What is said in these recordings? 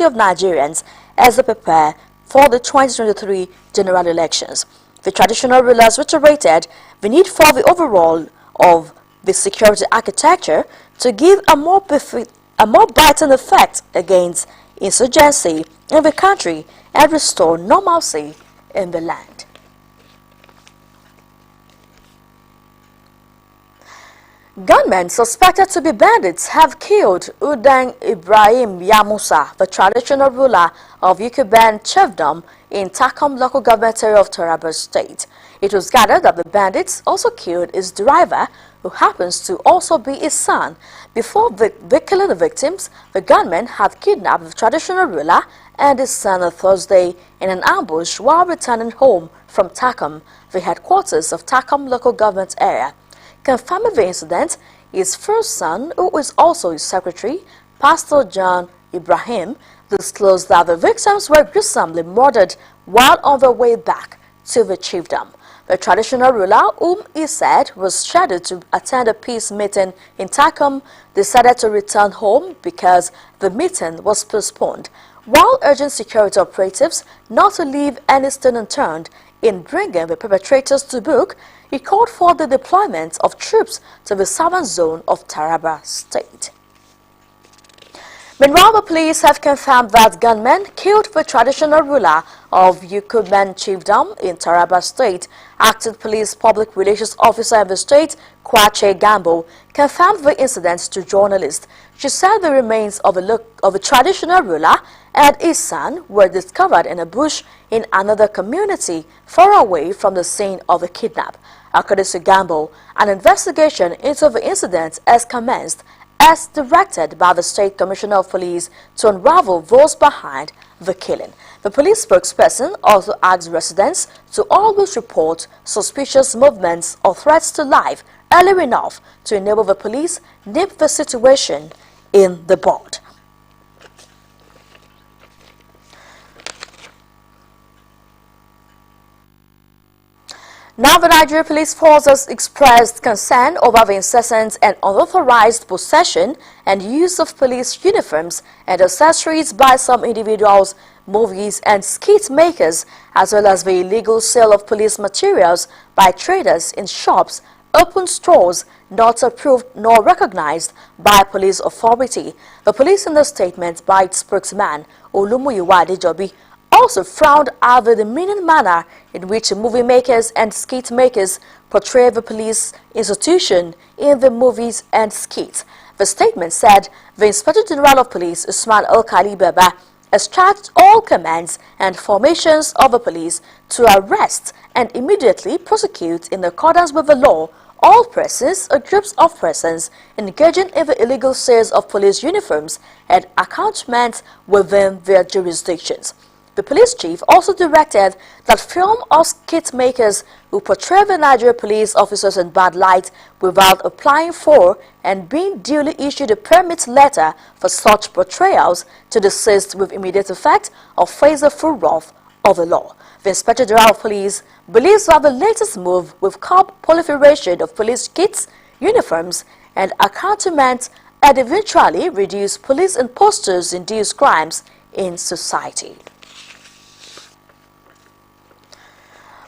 of Nigerians as they prepare for the 2023 general elections. The traditional rulers reiterated the need for the overhaul of the security architecture to give a more biting effect against insurgency in the country and restore normalcy in the land. Gunmen suspected to be bandits have killed Udan Ibrahim Yamusa, the traditional ruler of Yukuban Chiefdom in Takom local government area of Taraba State. It was gathered that the bandits also killed his driver, who happens to also be his son. Before killing the victims, the gunmen had kidnapped the traditional ruler and his son on Thursday in an ambush while returning home from Takom, the headquarters of Takom local government area. Confirming the incident, his first son, who is also his secretary, Pastor John Ibrahim, disclosed that the victims were gruesomely murdered while on their way back to the chiefdom. The traditional ruler, whom he said was scheduled to attend a peace meeting in Takom, decided to return home because the meeting was postponed. While urging security operatives not to leave any stone unturned in bringing the perpetrators to book, he called for the deployment of troops to the southern zone of Taraba State. Meanwhile, the police have confirmed that gunmen killed the traditional ruler of Yukuban Chiefdom in Taraba State. Acting police public relations officer in the state, Kwache Gambo, confirmed the incident to journalists. She said the remains of a traditional ruler and his son were discovered in a bush in another community far away from the scene of the kidnap. According to Gambo, an investigation into the incident has commenced as directed by the State Commissioner of Police to unravel those behind the killing. The police spokesperson also asked residents to always report suspicious movements or threats to life early enough to enable the police nip the situation in the bud. Now, the Nigeria Police Force has expressed concern over the incessant and unauthorized possession and use of police uniforms and accessories by some individuals, movies and skit makers, as well as the illegal sale of police materials by traders in shops, open stores not approved nor recognized by police authority. The police, in a statement by its spokesman, Olumuyiwa Adejobi, also frowned at the demeaning manner in which movie makers and skit makers portray the police institution in the movies and skits. The statement said the Inspector General of Police, Usman Alkali Baba, has charged all commands and formations of the police to arrest and immediately prosecute in accordance with the law all persons or groups of persons engaging in the illegal sales of police uniforms and accoutrements within their jurisdictions. The police chief also directed that film or skit makers who portray the Nigeria police officers in bad light without applying for and being duly issued a permit letter for such portrayals to desist with immediate effect or face the full wrath of the law. The Inspector General of Police believes that the latest move will curb proliferation of police kits, uniforms, and accoutrements and eventually reduce police imposters-induced crimes in society.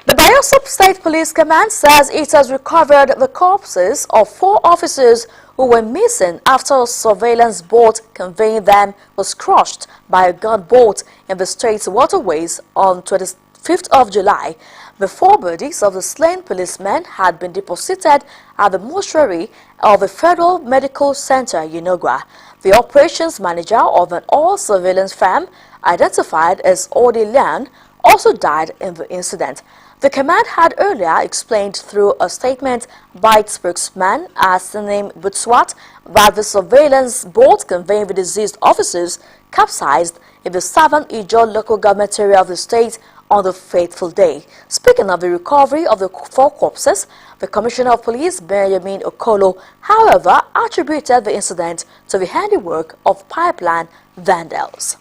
The Bayelsa State Police Command says it has recovered the corpses of 4 officers who were missing after a surveillance boat conveying them was crushed by a gunboat in the state's waterways on 25th of July. The 4 bodies of the slain policemen had been deposited at the mortuary of the Federal Medical Center, Yinogwa. The operations manager of an oil surveillance firm, identified as Odi Lian, also died in the incident. The command had earlier explained through a statement by its spokesman, Asanim Butswat, that the surveillance boat conveying the deceased officers capsized in the southern Ijaw local government area of the state on the fateful day. Speaking of the recovery of the 4 corpses, the Commissioner of Police, Benjamin Okolo, however, attributed the incident to the handiwork of pipeline vandals.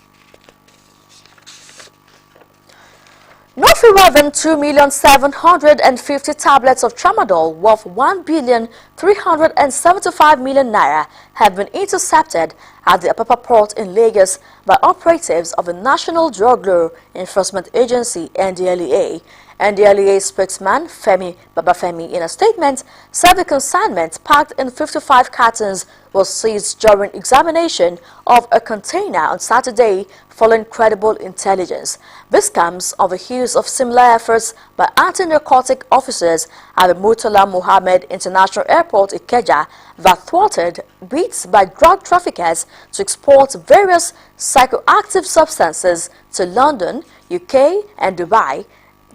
No fewer than 2,750,000 tablets of tramadol worth 1,375,000,000 naira have been intercepted at the Apapa port in Lagos by operatives of the National Drug Law Enforcement Agency (NDLEA). NDLEA spokesman Femi Babafemi, in a statement, said the consignment, packed in 55 cartons, was seized during examination of a container on Saturday following credible intelligence. This comes on the heels of similar efforts by anti-narcotic officers at the Murtala Mohammed International Airport, Ikeja, that thwarted bids by drug traffickers to export various psychoactive substances to London, UK and Dubai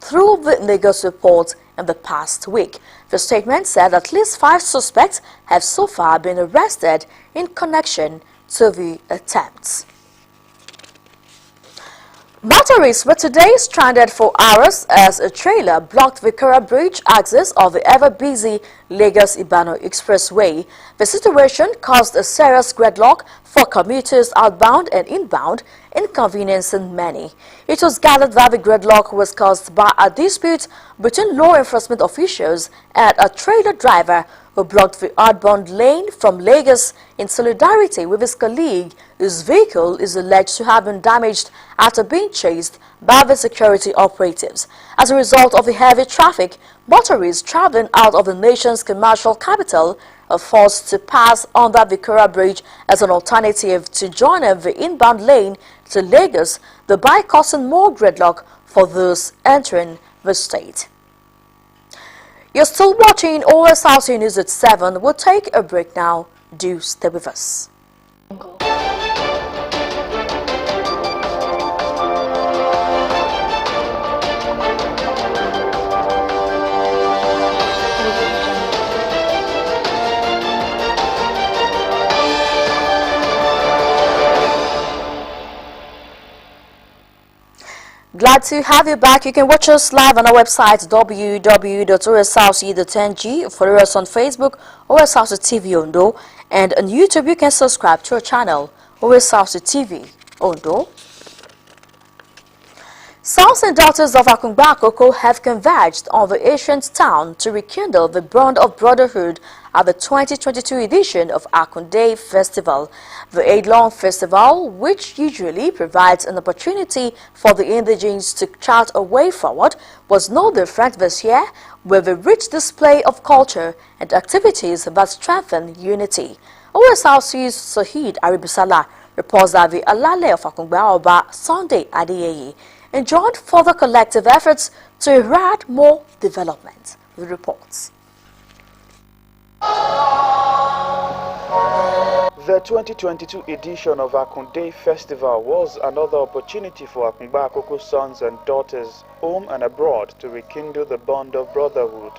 through the Lagos report in the past week. The statement said at least 5 suspects have so far been arrested in connection to the attempts. Motorists were today stranded for hours as a trailer blocked the Victoria Bridge axis of the ever-busy Lagos-Ibadan Expressway. The situation caused a serious gridlock for commuters outbound and inbound, inconveniencing many. It was gathered that the gridlock was caused by a dispute between law enforcement officials and a trailer driver who blocked the outbound lane from Lagos in solidarity with his colleague, whose vehicle is alleged to have been damaged after being chased by the security operatives. As a result of the heavy traffic, motorists traveling out of the nation's commercial capital are forced to pass under the Victoria Bridge as an alternative to join the inbound lane to Lagos, thereby causing more gridlock for those entering the state. You're still watching Osrc News at 7. We'll take a break now. Do stay with us. Glad to have you back. You can watch us live on our website www.osrc.ng. Follow us on Facebook, Osrc TV Ondo, and on YouTube you can subscribe to our channel, Osrc TV Ondo. Sons and daughters of Akungba Akoko have converged on the ancient town to rekindle the bond of brotherhood at the 2022 edition of Akunde Festival. The 8-long festival, which usually provides an opportunity for the indigenes to chart a way forward, was no different this year, with a rich display of culture and activities that strengthen unity. Osrc's Sahid Aribisala reports that the Alale of Akungba Oba Sunday Adeyeye enjoined further collective efforts to erect more development. The reports. The 2022 edition of Akunde Festival was another opportunity for Akungba Akoko's sons and daughters, home and abroad, to rekindle the bond of brotherhood.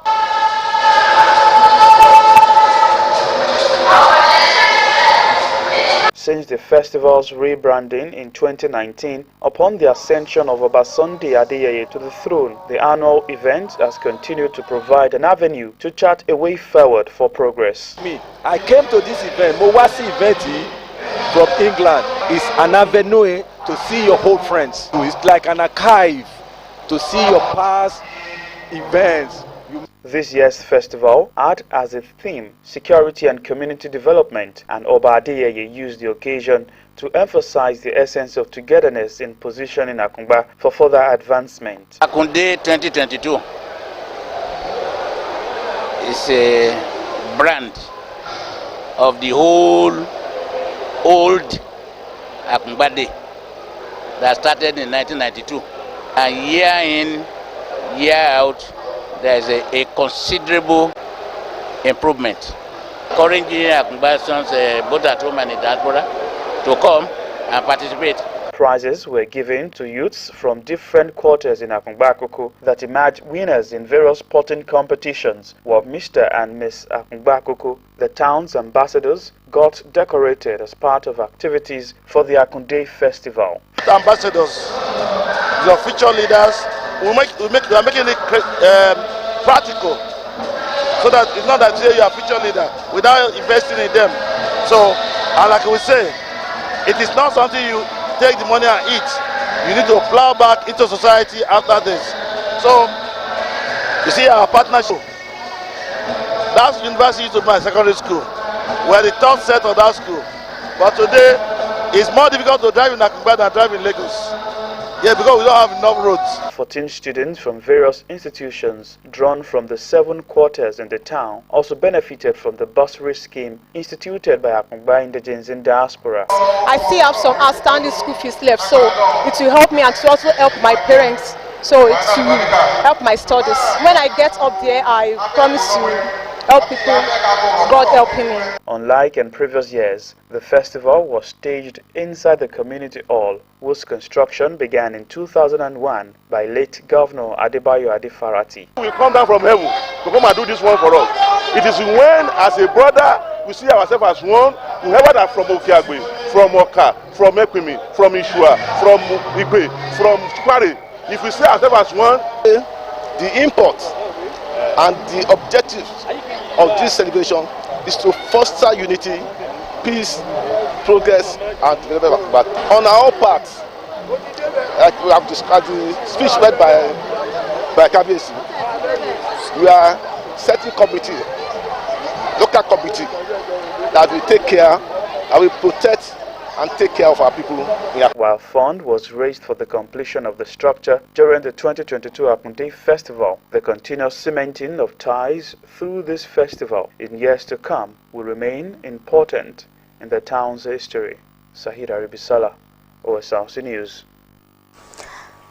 Since the festival's rebranding in 2019, upon the ascension of Obasunde Adeyeye to the throne, the annual event has continued to provide an avenue to chart a way forward for progress. I came to this event, Mowasi event from England. It's an avenue to see your old friends. It's like an archive to see your past events. This year's festival had as a theme security and community development, and Oba Adeyeye used the occasion to emphasize the essence of togetherness in positioning Akungba for further advancement. Akunde 2022 is a brand of the whole old Akungba Day that started in 1992, and year in, year out, there is a considerable improvement. Encouraging Akungba sons, both at home and in diaspora, to come and participate. Prizes were given to youths from different quarters in Akungba Akoko that emerged winners in various sporting competitions, while Mr. and Miss Akungba Akoko, the town's ambassadors, got decorated as part of activities for the Akunde Festival. The ambassadors, your future leaders, we are making it practical, so that it's not that you are future leader without investing in them. So, and like we say, it is not something you take the money and eat. you need to plow back into society after this. So, you see our partnership. That university used to be my secondary school. We're the third set of that school. But today, it's more difficult to drive in Akungba than drive in Lagos. Yeah, because we don't have enough roads. 14 students from various institutions drawn from the 7 quarters in the town also benefited from the bursary scheme instituted by Akungba indigents in diaspora. I still have some outstanding school fees left, so it will help me and to also help my parents. So it will help my studies. When I get up there, I promise to help people, God helping me. Unlike in previous years, the festival was staged inside the community hall, whose construction began in 2001 by late Governor Adebayo Adefarati. We come down from heaven to come and do this one for us. It is when, as a brother, we see ourselves as one, whoever that from Okiagbe, from Oka, from Ekwimi, from Ishua, from Igbe, from Kwari, if we see ourselves as one, The import and the objective of this celebration is to foster unity, peace, progress, and development. But on our part, like we have described the speech read by Kabiyesi, we are setting committee, local committee, that will take care and will protect and take care of our people. While fund was raised for the completion of the structure during the 2022 Apunte Festival, the continuous cementing of ties through this festival in years to come will remain important in the town's history. Sahid Aribisala, Osrc News.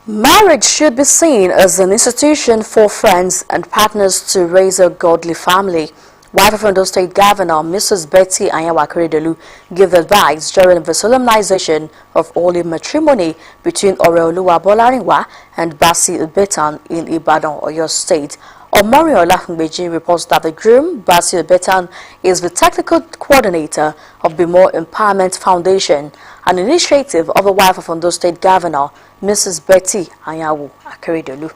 Marriage should be seen as an institution for friends and partners to raise a godly family. Wife of Ondo State Governor Mrs. Betty Anyanwu Akeredolu gave advice during the solemnization of holy matrimony between Oreoluwa Bolarinwa and Basi Ubetan in Ibadan, Oyo State. Omori Olafungbeji reports that the groom, Basi Ubetan, is the technical coordinator of Bimo Empowerment Foundation, an initiative of the wife of Ondo State Governor Mrs. Betty Anyanwu Akeredolu.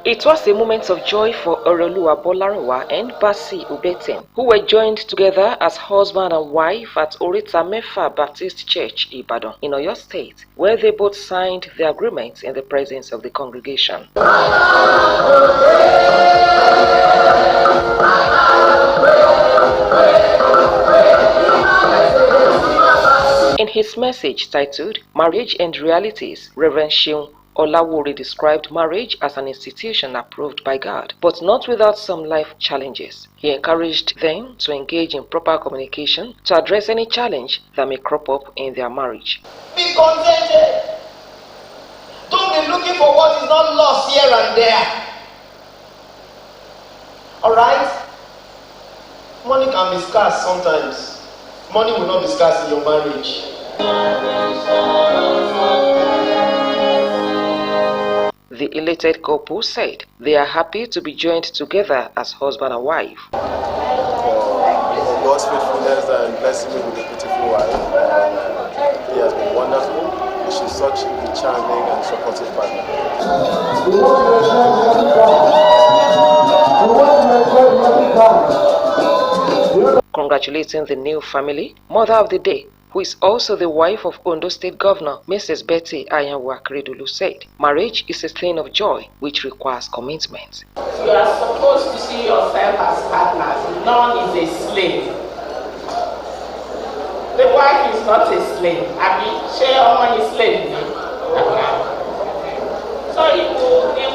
It was a moment of joy for Oreoluwa Bolarinwa and Basi Ubetan, who were joined together as husband and wife at Orita Mefa Baptist Church, Ibadan, in Oyo State, where they both signed the agreement in the presence of the congregation. In his message titled Marriage and Realities, Reverend Sheung Olawore described marriage as an institution approved by God, but not without some life challenges. He encouraged them to engage in proper communication to address any challenge that may crop up in their marriage. Be contented. Don't be looking for what is not lost here and there. Alright? Money can be scarce sometimes. Money will not be scarce in your marriage. The elated couple said they are happy to be joined together as husband and wife. For God's faithfulness and blessing me with a beautiful wife. He has been wonderful. She's such a charming and supportive partner. Congratulating the new family, mother of the day, who is also the wife of Ondo State Governor Mrs. Betty Anyanwu Akeredolu, said, marriage is a thing of joy which requires commitment. You are supposed to see yourself as partners. None is a slave. The wife is not a slave. I mean, she is slave. So he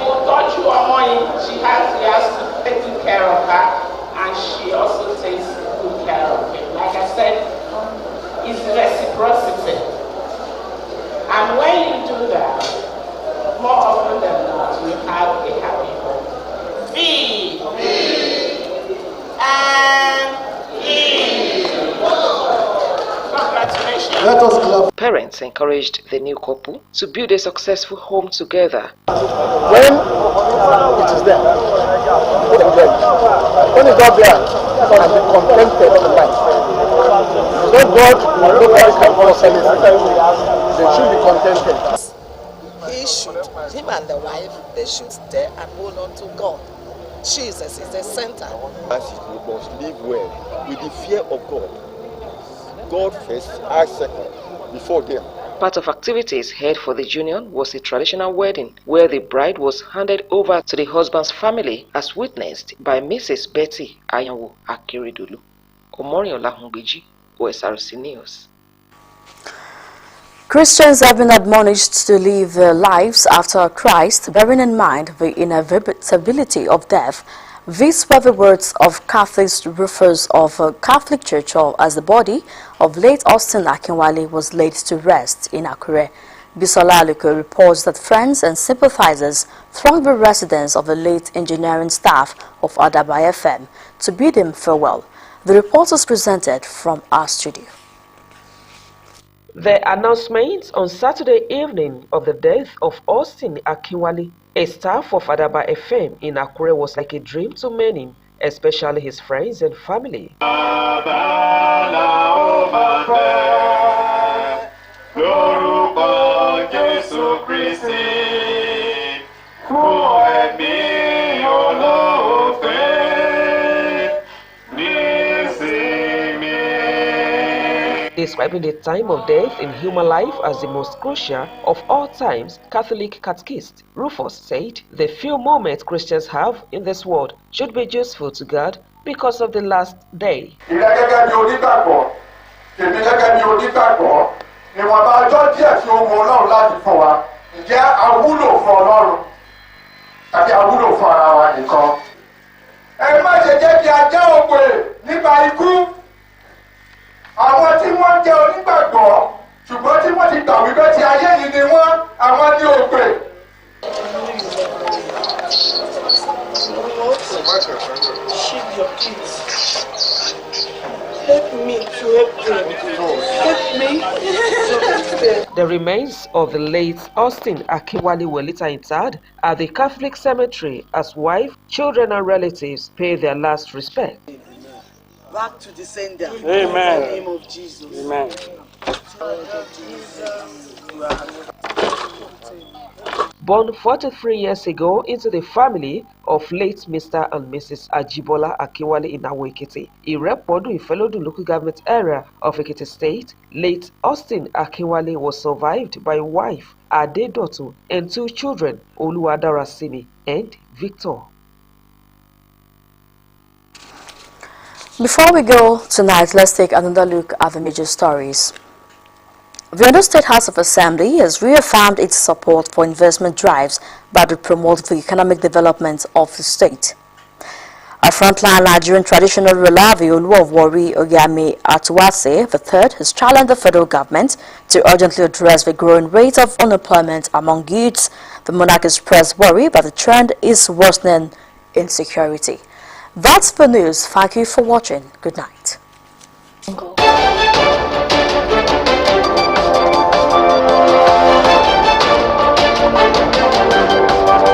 will touch you on money. He has to take care of her, and she also takes good care of him. Like I said, it's reciprocity. And when you do that, more often than not, you have a happy home. Be and E. Congratulations. Let us clap. Parents encouraged the new couple to build a successful home together. When it is there, when it's not there, and be contented in life. So God, nobody can force anything. They should be contented. Him and the wife, they should stay and hold on to God. Jesus is the center. We must live well with the fear of God. God first, I second, before them. Part of activities held for the union was a traditional wedding where the bride was handed over to the husband's family as witnessed by Mrs. Betty Ayanwo Akeredolu. Omoriola Hungbeji, Osrc News. Christians have been admonished to live their lives after Christ, bearing in mind the inevitability of death. These were the words of Catholic roofers of a Catholic Church as the body of late Austin Akinwale was laid to rest in Akure. Bisola Aluko reports that friends and sympathizers thronged the residence of the late engineering staff of Adaba FM to bid him farewell. The report was presented from our studio. The announcement on Saturday evening of the death of Austin Akinwale, a staff of Adaba FM in Akure, was like a dream to many, especially his friends and family. Describing the time of death in human life as the most crucial of all times, Catholic catechist Rufus said the few moments Christians have in this world should be useful to God because of the last day. Àwọn tí wọ́n jẹ́ onígbàgbọ́ ṣùgbọ́n tí wọ́n ti gbà wípé ti ayé yìí ni wọ́n àwọn ní òpè. Shield your kids. Help me to help them. Help me to help them. The remains of the late Austin Akinwale were later interred at the Catholic cemetery as wife, children and relatives pay their last respect. Back to the sender. Amen. In the name of Jesus. Amen. Born 43 years ago into the family of late Mr. and Mrs. Ajibola Akinwale in Awekiti, Irepodu Ifelodun local government area of Ekiti State, late Austin Akinwale was survived by wife Adedotu and two children, Oluwadarasimi and Victor. Before we go tonight, let's take another look at the major stories. The Ondo State House of Assembly has reaffirmed its support for investment drives that would promote the economic development of the state. A frontline Nigerian traditional ruler, the Olu of Warri Oyame Atuwase III, has challenged the federal government to urgently address the growing rate of unemployment among youths. The monarch expressed worry that the trend is worsening insecurity. That's the news. Thank you for watching. Good night.